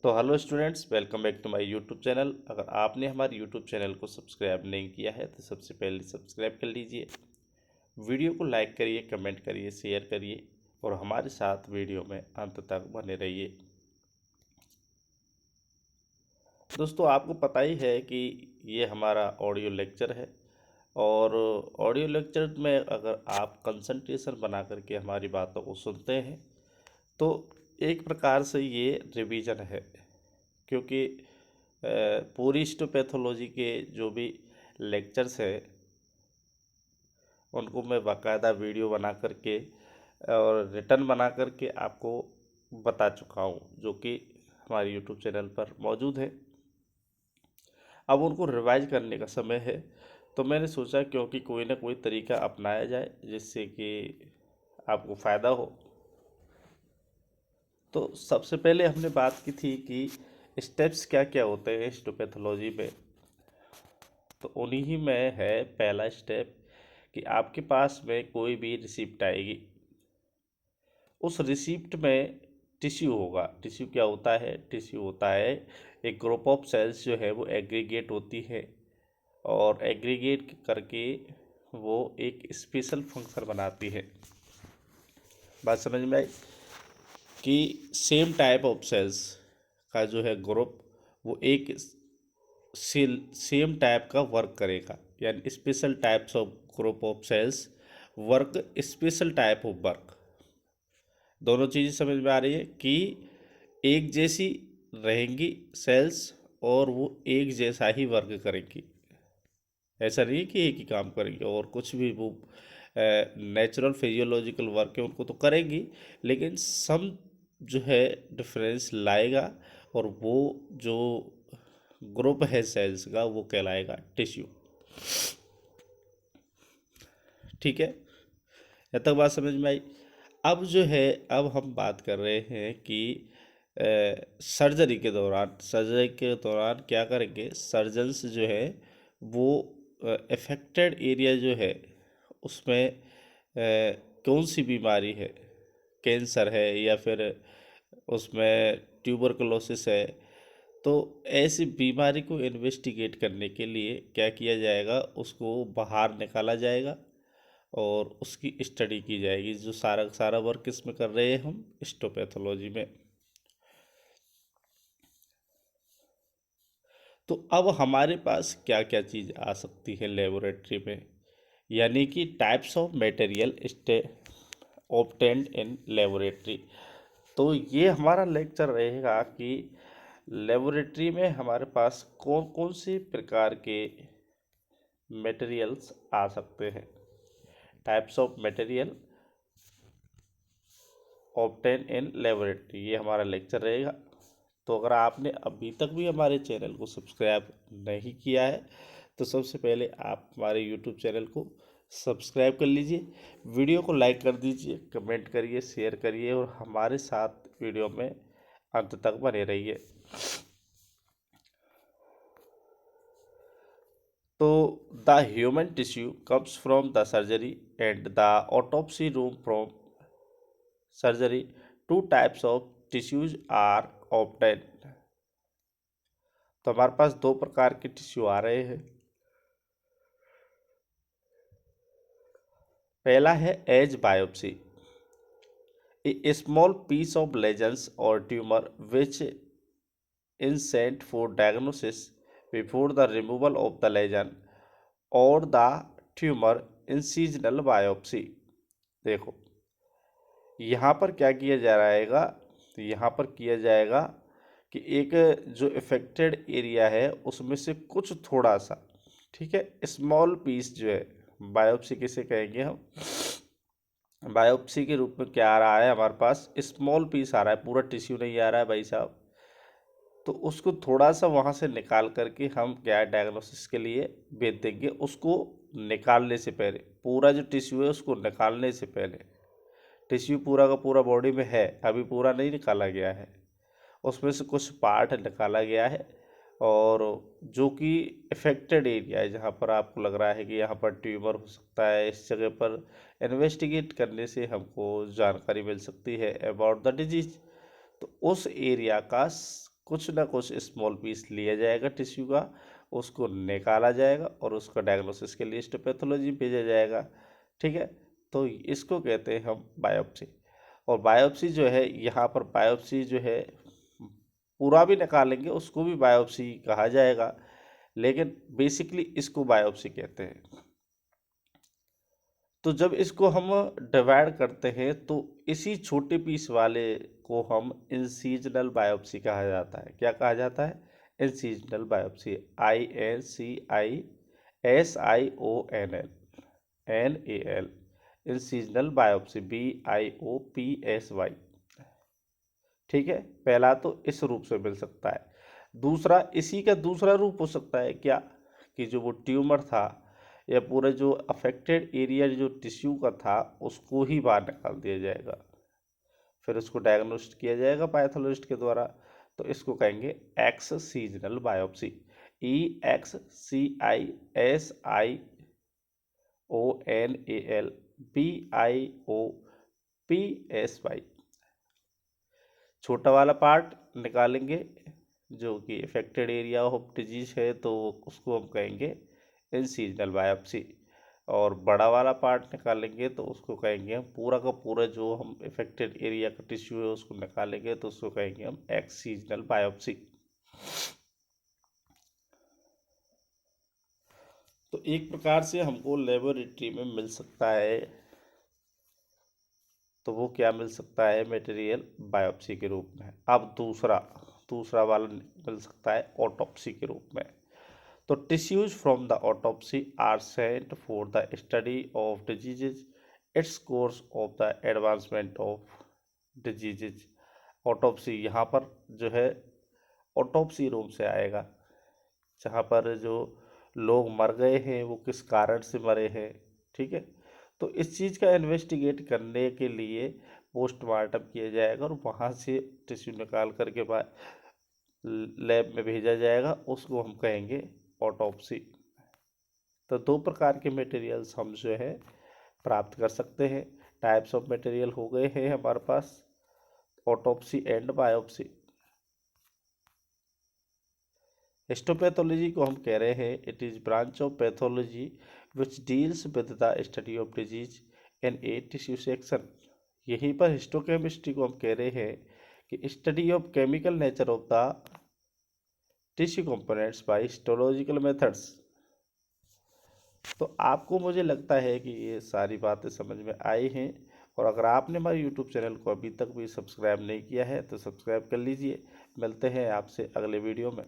तो hello students, welcome back to my YouTube channel. अगर आपने हमारे यूट्यूब चैनल को सब्सक्राइब नहीं किया है तो सबसे पहले सब्सक्राइब कर लीजिए। वीडियो को लाइक करिए, कमेंट करिए, शेयर करिए और हमारे साथ वीडियो में अंत तक बने रहिए। दोस्तों, आपको पता ही है कि ये हमारा ऑडियो लेक्चर है और ऑडियो लेक्चर में अगर आप कंसंट्रेशन बना करके हमारी बातों को सुनते हैं तो एक प्रकार से ये रिवीजन है, क्योंकि पूरी हिस्टोपैथोलॉजी के जो भी लेक्चर्स है उनको मैं बाकायदा वीडियो बना करके और रिटर्न बना करके आपको बता चुका हूँ, जो कि हमारे यूट्यूब चैनल पर मौजूद है। अब उनको रिवाइज करने का समय है, तो मैंने सोचा क्योंकि कोई ना कोई तरीका अपनाया जाए जिससे कि आपको फ़ायदा हो। तो सबसे पहले हमने बात की थी कि स्टेप्स क्या क्या होते हैं हिस्टोपैथोलॉजी में। तो उन्हीं ही में है पहला स्टेप कि आपके पास में कोई भी रिसिप्ट आएगी, उस रिसिप्ट में टिश्यू होगा। टिश्यू क्या होता है? टिश्यू होता है एक ग्रुप ऑफ सेल्स जो है वो एग्रीगेट होती है और एग्रीगेट करके वो एक स्पेशल फंक्शन बनाती है। बात समझ में आई कि सेम टाइप ऑफ सेल्स का जो है ग्रुप वो एक सेम टाइप का वर्क करेगा, यानी special types of group of cells work special type of work. दोनों चीज़ें समझ में आ रही है कि एक जैसी रहेंगी सेल्स और वो एक जैसा ही वर्क करेंगी। ऐसा नहीं है कि एक ही काम करेंगी और कुछ भी वो नेचुरल फिजियोलॉजिकल वर्क है उनको तो करेंगी, लेकिन सम जो है डिफरेंस लाएगा और वो जो ग्रुप है सेल्स का वो कहलाएगा टिश्यू। ठीक है, यहाँ तक बात समझ में आई। अब जो है, अब हम बात कर रहे हैं कि सर्जरी के दौरान क्या करेंगे। सर्जन्स जो है वो अफेक्टेड एरिया जो है उसमें कौन सी बीमारी है, कैंसर है या फिर उसमें ट्यूबरकुलोसिस है, तो ऐसी बीमारी को इन्वेस्टिगेट करने के लिए क्या किया जाएगा, उसको बाहर निकाला जाएगा और उसकी स्टडी की जाएगी। जो सारा सारा वर्क इसमें कर रहे हैं हम हिस्टोपैथोलॉजी में। तो अब हमारे पास क्या क्या चीज़ आ सकती है लेबोरेटरी में, यानी कि types of material stay obtained in laboratory. तो ये हमारा लेक्चर रहेगा कि लेबोरेटरी में हमारे पास कौन कौन से प्रकार के मटेरियल्स आ सकते हैं। Types of material obtain in laboratory, ये हमारा लेक्चर रहेगा। तो अगर आपने अभी तक भी हमारे चैनल को सब्सक्राइब नहीं किया है तो सबसे पहले आप हमारे यूट्यूब चैनल को सब्सक्राइब कर लीजिए, वीडियो को लाइक कर दीजिए, कमेंट करिए, शेयर करिए और हमारे साथ वीडियो में अंत तक बने रहिए। तो the human tissue comes from the surgery and the autopsy room from surgery. Two types of tissues are obtain. तो हमारे पास दो प्रकार के टिश्यू आ रहे हैं। पहला है as biopsy, a small piece of lesions और tumour which in sent for diagnosis before the removal of the lesion और द ट्यूमर इंसिजनल बायोप्सी। देखो यहाँ पर क्या किया जा रहेगा, तो यहाँ पर किया जाएगा कि एक जो इफेक्टेड एरिया है उसमें से कुछ थोड़ा सा, ठीक है, स्मॉल पीस जो है, बायोप्सी किसे कहेंगे हम, बायोप्सी के रूप में क्या आ रहा है हमारे पास, स्मॉल पीस आ रहा है, पूरा टिश्यू नहीं आ रहा है भाई साहब। तो उसको थोड़ा सा वहाँ से निकाल करके हम क्या डायग्नोसिस के लिए भेज देंगे। उसको निकालने से पहले, पूरा जो टिश्यू है उसको निकालने से पहले, टिश्यू पूरा का पूरा बॉडी में है, अभी पूरा नहीं निकाला गया है, उसमें से कुछ पार्ट निकाला गया है और जो कि इफेक्टेड एरिया है, जहाँ पर आपको लग रहा है कि यहाँ पर ट्यूमर हो सकता है, इस जगह पर इन्वेस्टिगेट करने से हमको जानकारी मिल सकती है अबाउट द डिजीज। तो उस एरिया का कुछ ना कुछ स्मॉल पीस लिया जाएगा टिश्यू का, उसको निकाला जाएगा और उसका डायग्नोसिस के लिए हिस्टोपैथोलॉजी भेजा जाएगा। ठीक है, तो इसको कहते हैं हम बायोप्सी। और बायोप्सी जो है, यहाँ पर बायोप्सी जो है पूरा भी निकालेंगे उसको भी बायोप्सी कहा जाएगा, लेकिन बेसिकली इसको बायोप्सी कहते हैं। तो जब इसको हम डिवाइड करते हैं तो इसी छोटे पीस वाले को हम इंसिजनल बायोप्सी कहा जाता है। क्या कहा जाता है? Incisional biopsy, INCISIONL incisional biopsy, BIOPSY। ठीक है, पहला तो इस रूप से मिल सकता है। दूसरा, इसी का दूसरा रूप हो सकता है क्या, कि जो वो ट्यूमर था या पूरा जो अफेक्टेड एरिया जो टिश्यू का था उसको ही बाहर निकाल दिया जाएगा, फिर उसको डायग्नोस्ट किया जाएगा पैथोलॉजिस्ट के द्वारा। तो इसको कहेंगे एक्ससीजनल बायोप्सी, EXCISIONAL BIOPSY। छोटा वाला पार्ट निकालेंगे जो कि इफेक्टेड एरिया ऑफ डिजीज है, तो उसको हम कहेंगे इंसिजनल बायोप्सी। और बड़ा वाला पार्ट निकालेंगे तो उसको कहेंगे हम पूरा का पूरा, जो हम इफेक्टेड एरिया का टिश्यू है उसको निकालेंगे तो उसको कहेंगे हम एक्ससीजनल बायोप्सी। तो एक प्रकार से हमको लेबोरेटरी में मिल सकता है, तो वो क्या मिल सकता है? मटेरियल बायोप्सी के रूप में। अब दूसरा वाला मिल सकता है ऑटोप्सी के रूप में। तो tissues from the autopsy are sent for the study of diseases, it's course of the advancement of diseases. Autopsy यहाँ पर जो है ऑटोप्सी रूम से आएगा, जहाँ पर जो लोग मर गए हैं वो किस कारण से मरे हैं। ठीक है, तो इस चीज़ का इन्वेस्टिगेट करने के लिए पोस्टमार्टम किया जाएगा और वहाँ से टिश्यू निकाल करके बाद लैब में भेजा जाएगा, उसको हम कहेंगे ऑटोप्सी। तो दो प्रकार के मटेरियल्स हम जो है प्राप्त कर सकते हैं। टाइप्स ऑफ मटेरियल हो गए हैं हमारे पास, ऑटोप्सी एंड बायोप्सी। हिस्टोपैथोलॉजी को हम कह रहे हैं it is branch of pathology which deals with the study of disease in a tissue section. यहीं पर हिस्टोकेमिस्ट्री को हम कह रहे हैं कि study of chemical nature of the tissue components by histological methods. तो आपको, मुझे लगता है कि ये सारी बातें समझ में आई हैं। और अगर आपने हमारे यूट्यूब चैनल को अभी तक भी सब्सक्राइब नहीं किया है तो सब्सक्राइब कर लीजिए। मिलते हैं आपसे अगले वीडियो में।